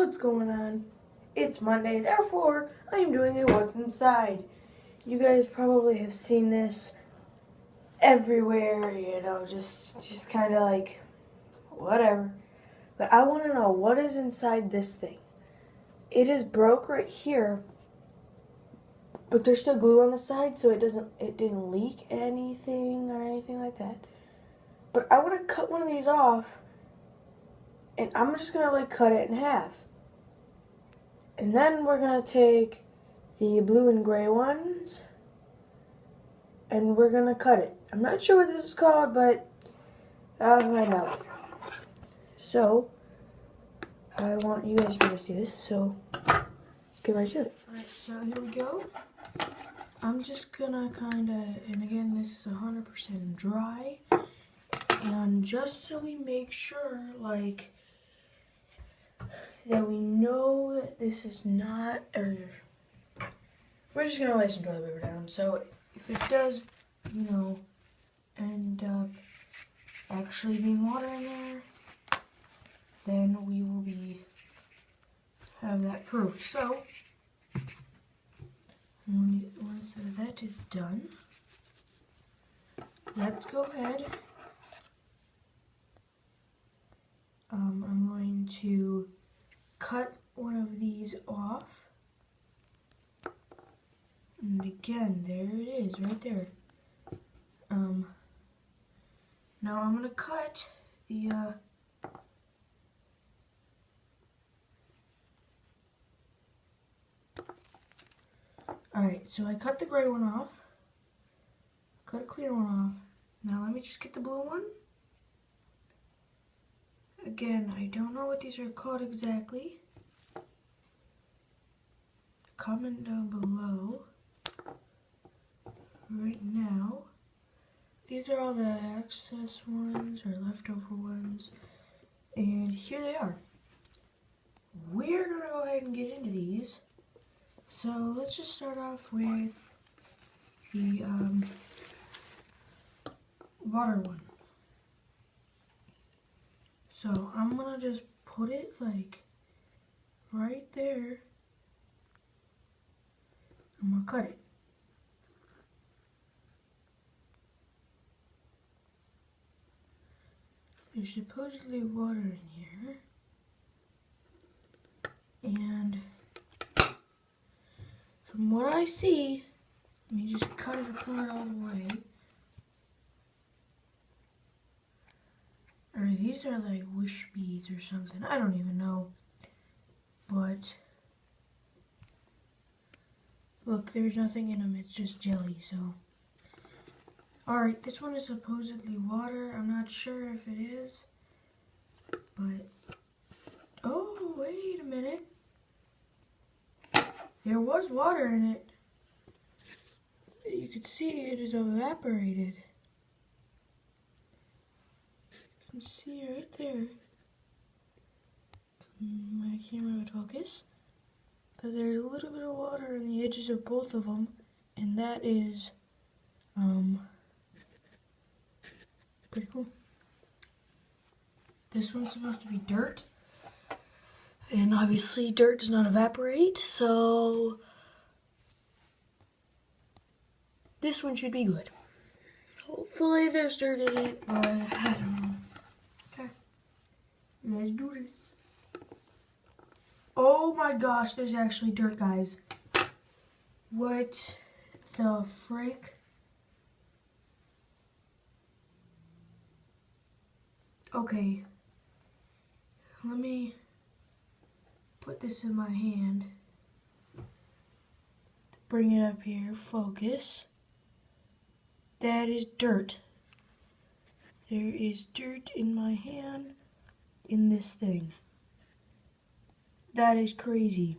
What's going on? It's Monday, therefore I am doing a what's inside. You guys probably have seen this everywhere, just kind of like whatever. But I want to know what is inside this thing. It is broke right here, but there's still glue on the side, so it didn't leak anything or anything like that. But I want to cut one of these off, and I'm just gonna like cut it in half. And then we're gonna take the blue and gray ones and we're gonna cut it. I'm not sure what this is called, but I'll find out later. So, I want you guys to be able to see this, so let's get right to it. Alright, so here we go. I'm just gonna and again, this is 100% dry. And just so we make sure, that we know that this is not, we're just gonna lay some toilet paper down. So if it does, end up actually being water in there, then we will have that proof. So once that is done, let's go ahead. I'm going to cut one of these off. And again, there it is, right there. Now I'm gonna cut the, alright, so I cut the gray one off, cut a clear one off. Now let me just get the blue one. Again, I don't know what these are called exactly. Comment down below. Right now, these are all the excess ones or leftover ones, and here they are. We're gonna go ahead and get into these. So let's just start off with the water one. So I'm gonna just put it right there. I'm gonna cut it. There's supposedly water in here. And from what I see, let me just cut it apart all the way. Or these are like wish beads or something. I don't even know. But look, there's nothing in them. It's just jelly, so. Alright, this one is supposedly water. I'm not sure if it is. But, oh, wait a minute. There was water in it. You could see it is evaporated. You can see right there. My camera would focus. But there's a little bit of water in the edges of both of them. And that is, pretty cool. This one's supposed to be dirt. And obviously dirt does not evaporate, so this one should be good. Hopefully there's dirt in it, but I don't know. Okay, let's do this. Oh my gosh, there's actually dirt, guys. What the frick? Okay, let me put this in my hand. Bring it up here, focus. That is dirt. There is dirt in my hand in this thing. That is crazy.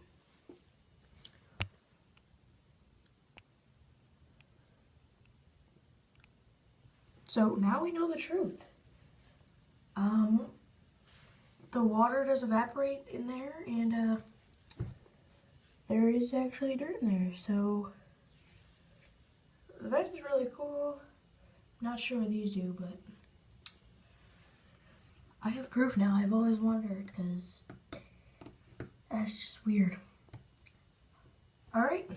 So now we know the truth. The water does evaporate in there, and there is actually dirt in there, so that is really cool. Not sure what these do, but I have proof now. I've always wondered, because That's just weird. Alright,